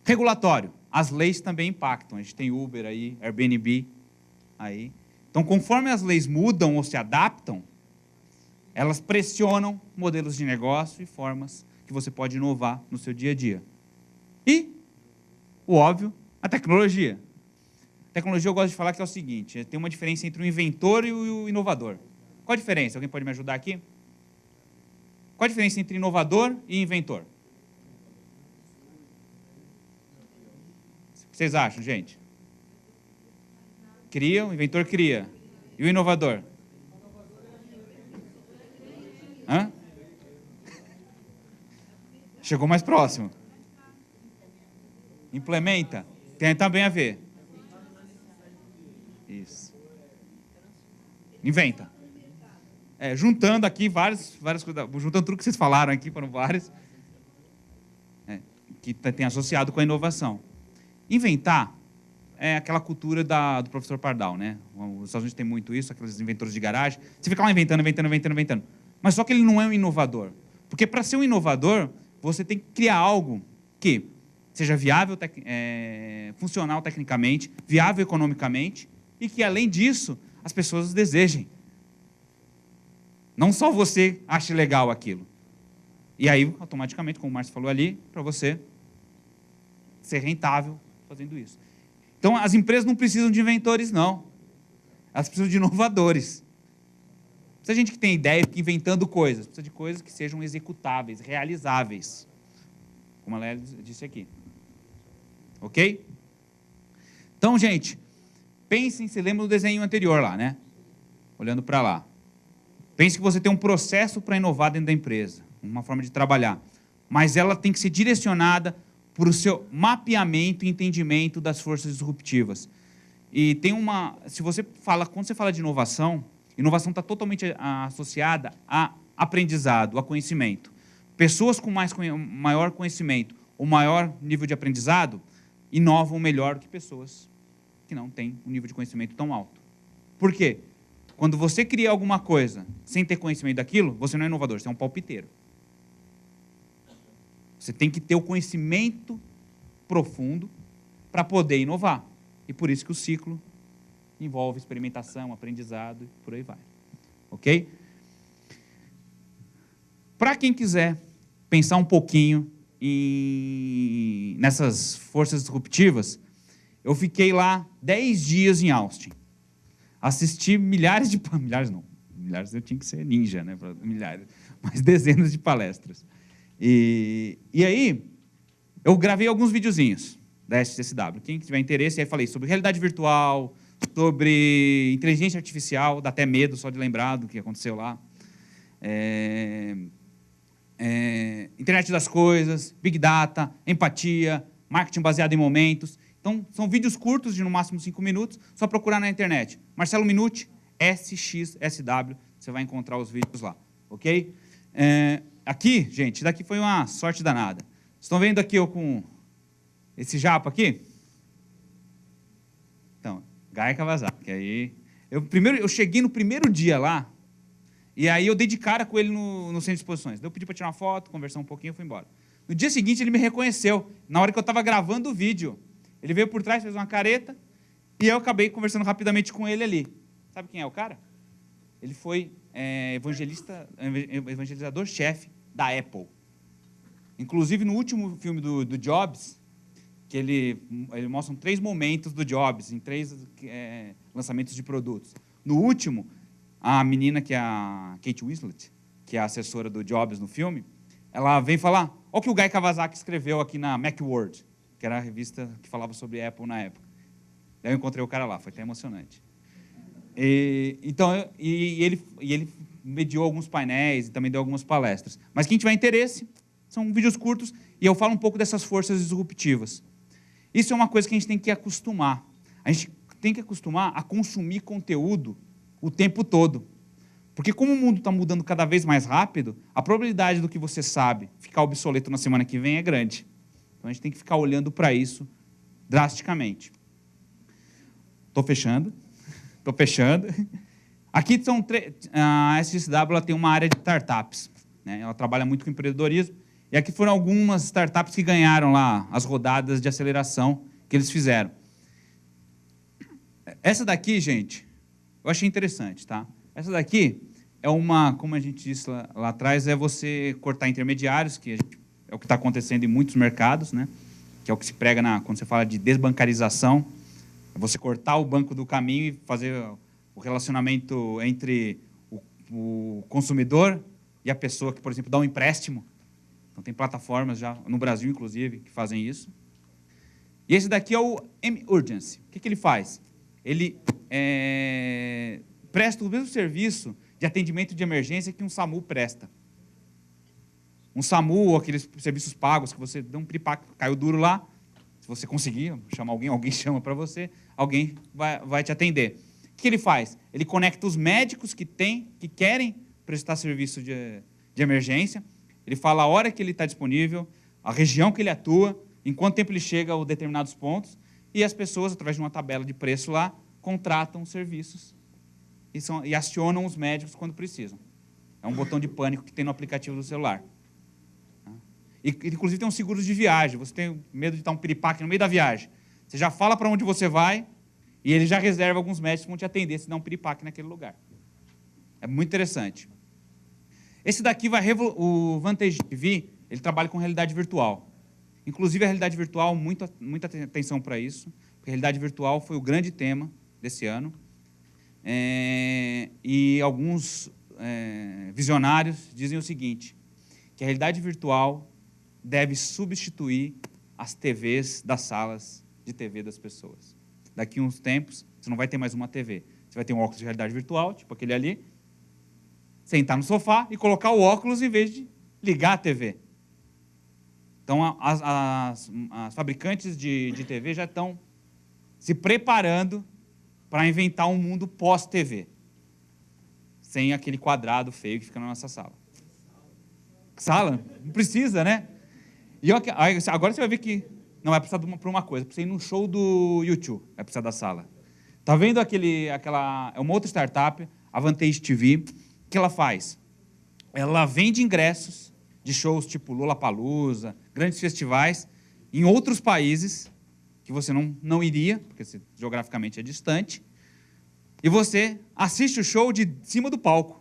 Regulatório. As leis também impactam. A gente tem Uber aí, Airbnb aí. Então, conforme as leis mudam ou se adaptam, Elas pressionam modelos de negócio e formas que você pode inovar no seu dia a dia. E, o óbvio, a tecnologia. A tecnologia eu gosto de falar que é o seguinte, tem uma diferença entre o inventor e o inovador. Qual a diferença? Alguém pode me ajudar aqui? Qual a diferença entre inovador e inventor? O que vocês acham, gente? Cria, o inventor cria. E o inovador? Hã? Chegou mais próximo. Implementa. Tem também a ver. Isso. Inventa. Juntando aqui várias coisas, juntando tudo que vocês falaram aqui, foram vários, que tem associado com a inovação. Inventar é aquela cultura do professor Pardal, né? Os Estados Unidos tem muito isso, aqueles inventores de garagem. Você fica lá inventando. Mas só que ele não é um inovador. Porque para ser um inovador, você tem que criar algo que seja viável, funcional tecnicamente, viável economicamente, e que, além disso, as pessoas desejem. Não só você ache legal aquilo. E aí, automaticamente, como o Márcio falou ali, para você ser rentável fazendo isso. Então, as empresas não precisam de inventores, não. Elas precisam de inovadores. Precisa de gente que tem ideia, que inventando coisas. Precisa de coisas que sejam executáveis, realizáveis. Como a Lélia disse aqui. Ok? Então, gente, pensem, você lembra do desenho anterior lá, né? Olhando para lá. Pense que você tem um processo para inovar dentro da empresa, uma forma de trabalhar. Mas ela tem que ser direcionada para o seu mapeamento e entendimento das forças disruptivas. E tem quando você fala de inovação está totalmente associada a aprendizado, a conhecimento. Pessoas com maior conhecimento ou maior nível de aprendizado inovam melhor que pessoas que não têm um nível de conhecimento tão alto. Por quê? Quando você cria alguma coisa sem ter conhecimento daquilo, você não é inovador, você é um palpiteiro. Você tem que ter o conhecimento profundo para poder inovar. E por isso que o ciclo envolve experimentação, aprendizado e por aí vai. Ok? Para quem quiser pensar um pouquinho nessas forças disruptivas, eu fiquei lá 10 dias em Austin. Assisti milhares eu tinha que ser ninja, né? Milhares, mas dezenas de palestras. E aí, eu gravei alguns videozinhos da SXSW. Quem tiver interesse, aí falei sobre realidade virtual, sobre inteligência artificial, dá até medo só de lembrar do que aconteceu lá. Internet das coisas, Big Data, empatia, marketing baseado em momentos. Então, são vídeos curtos, de no máximo 5 minutos, só procurar na internet. Marcelo Minuti, SXSW, você vai encontrar os vídeos lá, ok? Aqui, gente, daqui foi uma sorte danada. Vocês estão vendo aqui eu com esse japa aqui? Então, Guy Kawasaki. Aí, eu cheguei no primeiro dia lá, e aí eu dei de cara com ele no centro de exposições. Daí eu pedi para tirar uma foto, conversar um pouquinho e fui embora. No dia seguinte, ele me reconheceu, na hora que eu estava gravando o vídeo. Ele veio por trás, fez uma careta, e eu acabei conversando rapidamente com ele ali. Sabe quem é o cara? Ele foi evangelizador-chefe da Apple. Inclusive, no último filme do Jobs, que ele mostra 3 momentos do Jobs, em 3 lançamentos de produtos. No último, a menina, que é a Kate Winslet, que é a assessora do Jobs no filme, ela vem falar, olha o que o Guy Kawasaki escreveu aqui na Macworld, que era a revista que falava sobre Apple na época. Daí eu encontrei o cara lá, foi até emocionante. Ele mediou alguns painéis e também deu algumas palestras. Mas quem tiver interesse, são vídeos curtos, e eu falo um pouco dessas forças disruptivas. Isso é uma coisa que a gente tem que acostumar. A gente tem que acostumar a consumir conteúdo o tempo todo. Porque como o mundo está mudando cada vez mais rápido, a probabilidade do que você sabe ficar obsoleto na semana que vem é grande. Então, a gente tem que ficar olhando para isso drasticamente. Estou fechando. Aqui a SXSW tem uma área de startups. Né? Ela trabalha muito com empreendedorismo. E aqui foram algumas startups que ganharam lá as rodadas de aceleração que eles fizeram. Essa daqui, gente, eu achei interessante. Tá? Essa daqui como a gente disse lá atrás, é você cortar intermediários, é o que está acontecendo em muitos mercados, né? Que é o que se prega quando você fala de desbancarização. É você cortar o banco do caminho e fazer o relacionamento entre o consumidor e a pessoa que, por exemplo, dá um empréstimo. Então, tem plataformas já, no Brasil, inclusive, que fazem isso. E esse daqui é o M-Urgency. O que ele faz? Ele presta o mesmo serviço de atendimento de emergência que um SAMU presta. Um SAMU, ou aqueles serviços pagos que você dá um piripaque, caiu duro lá, se você conseguir chamar alguém chama para você, alguém vai te atender. O que ele faz? Ele conecta os médicos que querem prestar serviço de emergência, ele fala a hora que ele está disponível, a região que ele atua, em quanto tempo ele chega a determinados pontos, e as pessoas, através de uma tabela de preço lá, contratam os serviços e acionam os médicos quando precisam. É um botão de pânico que tem no aplicativo do celular. E, inclusive, tem uns seguros de viagem. Você tem medo de estar um piripaque no meio da viagem. Você já fala para onde você vai e ele já reserva alguns médicos que vão te atender se dá um piripaque naquele lugar. É muito interessante. Esse daqui o Vantage TV, ele trabalha com realidade virtual. Inclusive, a realidade virtual, muita atenção para isso, porque a realidade virtual foi o grande tema desse ano. E alguns visionários dizem o seguinte, que a realidade virtual deve substituir as TVs das salas de TV das pessoas. Daqui a uns tempos, você não vai ter mais uma TV. Você vai ter um óculos de realidade virtual, tipo aquele ali, sentar no sofá e colocar o óculos em vez de ligar a TV. Então, as fabricantes de TV já estão se preparando para inventar um mundo pós-TV, sem aquele quadrado feio que fica na nossa sala. Sala? Não precisa, né? E agora você vai ver que não vai precisar para uma coisa, precisa ir num show do YouTube, vai precisar da sala. Tá vendo é uma outra startup, a Vantage TV, o que ela faz? Ela vende ingressos de shows tipo Lollapalooza, grandes festivais, em outros países que você não iria, porque geograficamente é distante, e você assiste o show de cima do palco.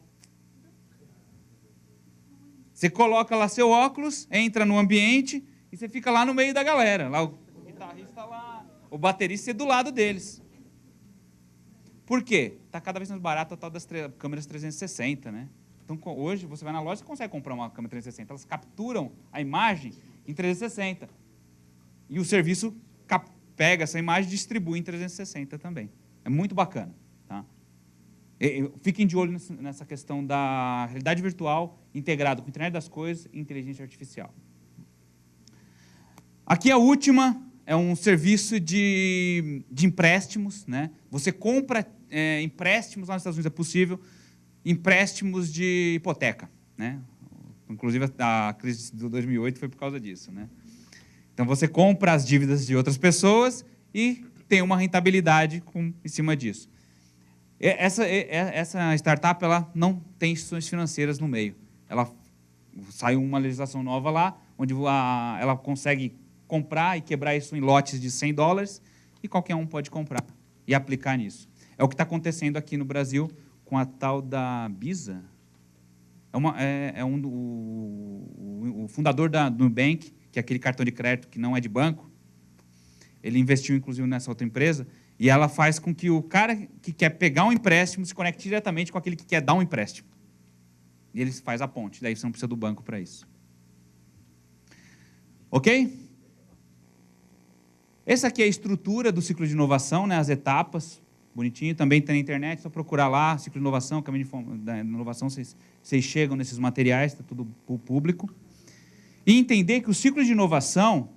Você coloca lá seu óculos, entra no ambiente e você fica lá no meio da galera. Lá o guitarrista lá, o baterista do lado deles. Por quê? Está cada vez mais barato a tal das câmeras 360, né? Então, hoje, você vai na loja e consegue comprar uma câmera 360. Elas capturam a imagem em 360. E o serviço pega essa imagem e distribui em 360 também. É muito bacana. Tá? Fiquem de olho nessa questão da realidade virtual integrado com a internet das coisas e inteligência artificial. Aqui a última é um serviço de empréstimos, né? Você compra empréstimos, lá nos Estados Unidos é possível, empréstimos de hipoteca, né? Inclusive a crise de 2008 foi por causa disso, né? Então você compra as dívidas de outras pessoas e tem uma rentabilidade em cima disso. Essa startup ela não tem instituições financeiras no meio. Saiu uma legislação nova lá, onde ela consegue comprar e quebrar isso em lotes de $100 e qualquer um pode comprar e aplicar nisso. É o que está acontecendo aqui no Brasil com a tal da Bisa. O fundador do Nubank, que é aquele cartão de crédito que não é de banco, ele investiu, inclusive, nessa outra empresa, e ela faz com que o cara que quer pegar um empréstimo se conecte diretamente com aquele que quer dar um empréstimo. E ele faz a ponte, daí você não precisa do banco para isso. Ok? Essa aqui é a estrutura do ciclo de inovação, né? As etapas, bonitinho. Também tem na internet, só procurar lá, ciclo de inovação, caminho da inovação, vocês chegam nesses materiais, está tudo público. E entender que o ciclo de inovação,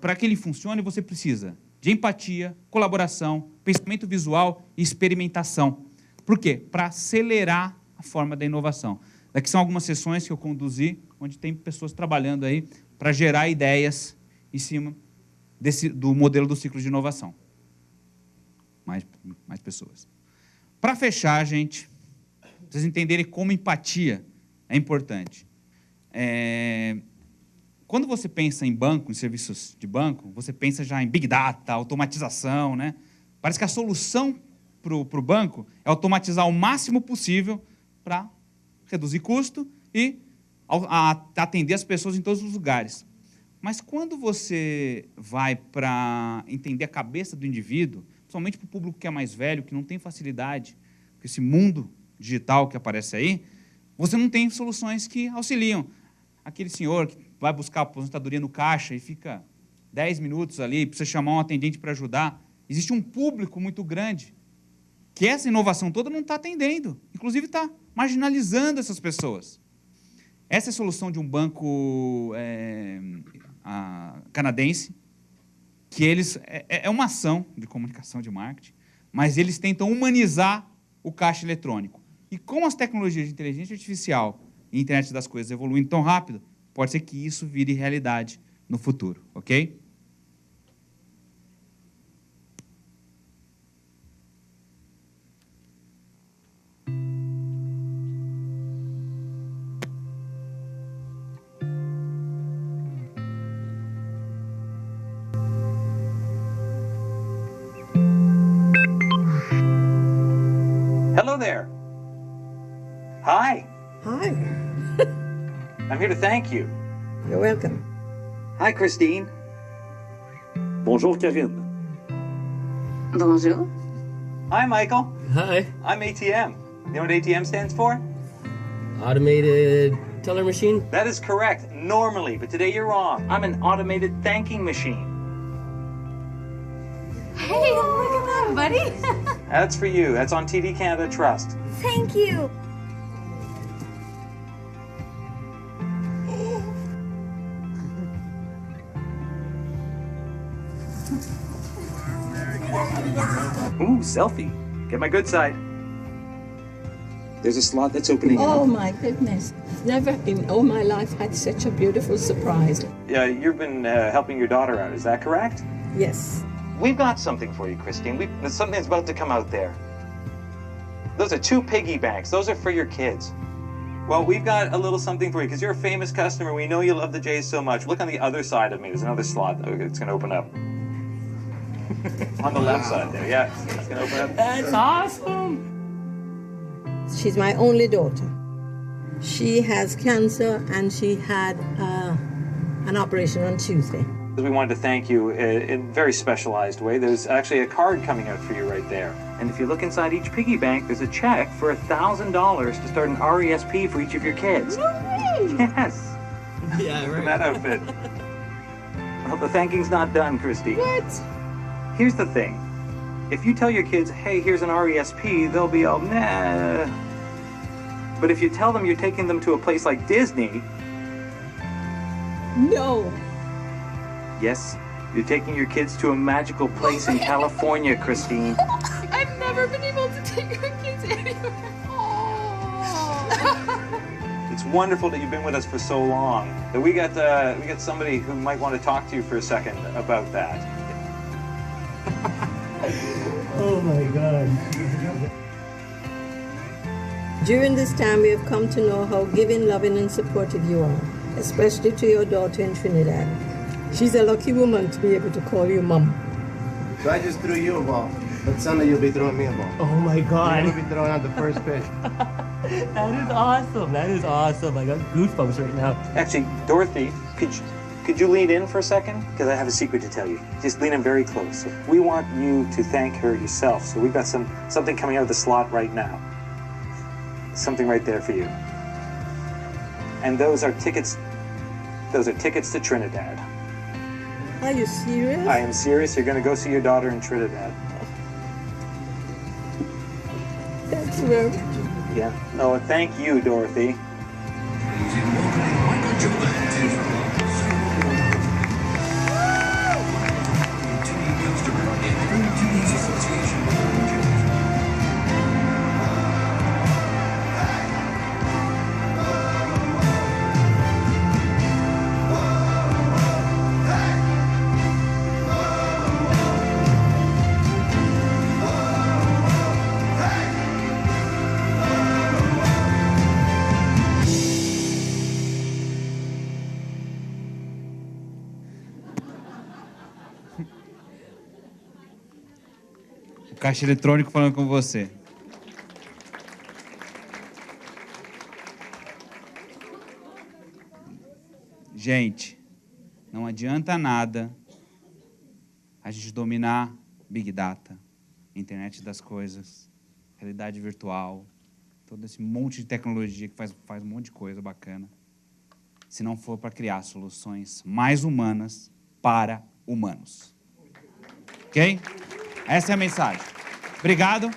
para que ele funcione, você precisa de empatia, colaboração, pensamento visual e experimentação. Por quê? Para acelerar a forma da inovação. Daqui são algumas sessões que eu conduzi, onde tem pessoas trabalhando aí para gerar ideias em cima do modelo do ciclo de inovação. Mais pessoas. Para fechar, gente, vocês entenderem como empatia é importante. Quando você pensa em banco, em serviços de banco, você pensa já em Big Data, automatização, né? Parece que a solução para o banco é automatizar o máximo possível para reduzir custo e atender as pessoas em todos os lugares. Mas quando você vai para entender a cabeça do indivíduo, principalmente para o público que é mais velho, que não tem facilidade com esse mundo digital que aparece aí, você não tem soluções que auxiliam. Aquele senhor que vai buscar a aposentadoria no caixa e fica 10 minutos ali, precisa chamar um atendente para ajudar. Existe um público muito grande que essa inovação toda não está atendendo. Inclusive está marginalizando essas pessoas. Essa é a solução de um banco canadense, que eles é uma ação de comunicação de marketing, mas eles tentam humanizar o caixa eletrônico. E com as tecnologias de inteligência artificial e internet das coisas evoluindo tão rápido, pode ser que isso vire realidade no futuro, ok? Hello there. Hi. Hi. I'm here to thank you. You're welcome. Hi, Christine. Bonjour, Karine. Bonjour. Hi, Michael. Hi. I'm ATM. You know what ATM stands for? Automated teller machine? That is correct, normally, but today you're wrong. I'm an automated thanking machine. Hey, look at that, buddy. That's for you. That's on TD Canada Trust. Thank you. Ooh, selfie. Get my good side. There's a slot that's opening Oh up. my goodness. Never in all my life had such a beautiful surprise. Yeah, you've been helping your daughter out, is that correct? Yes. We've got something for you, Christine. Something's about to come out there. Those are 2 piggy banks. Those are for your kids. Well, we've got a little something for you because you're a famous customer. We know you love the Jays so much. Look on the other side of me. There's another slot. Oh, it's going to open up. On the left side there. Yeah, it's going to open up. That's awesome. She's my only daughter. She has cancer and she had an operation on Tuesday. We wanted to thank you in a very specialized way. There's actually a card coming out for you right there. And if you look inside each piggy bank, there's a check for $1,000 to start an RESP for each of your kids. No way! Yes. Yeah, For right. that outfit. Well, the thanking's not done, Christine. What? Here's the thing. If you tell your kids, hey, here's an RESP, they'll be all, nah. But if you tell them you're taking them to a place like Disney, No. yes, you're taking your kids to a magical place in California, Christine. I've never been able to take our kids anywhere. Oh. It's wonderful that you've been with us for so long. That we got somebody who might want to talk to you for a second about that. Oh my god. During this time, we have come to know how giving, loving, and supportive you are, especially to your daughter in Trinidad. She's a lucky woman to be able to call you mom. So I just threw you a ball, but Sunday you'll be throwing me a ball. Oh my god. You'll be throwing out the first pitch. That is awesome. That is awesome. I got goosebumps right now. Actually, Dorothy, could you lean in for a second? Because I have a secret to tell you. Just lean in very close. We want you to thank her yourself. So we've got something coming out of the slot right now. Something right there for you. And those are tickets. Those are tickets to Trinidad. Are you serious? I am serious. You're going to go see your daughter in Trinidad. That's very... Yeah. Oh, thank you, Dorothy. caixa eletrônico falando com você. Gente, não adianta nada a gente dominar Big Data, internet das coisas, realidade virtual, todo esse monte de tecnologia que faz um monte de coisa bacana, se não for para criar soluções mais humanas para humanos. Ok? Essa é a mensagem. Obrigado.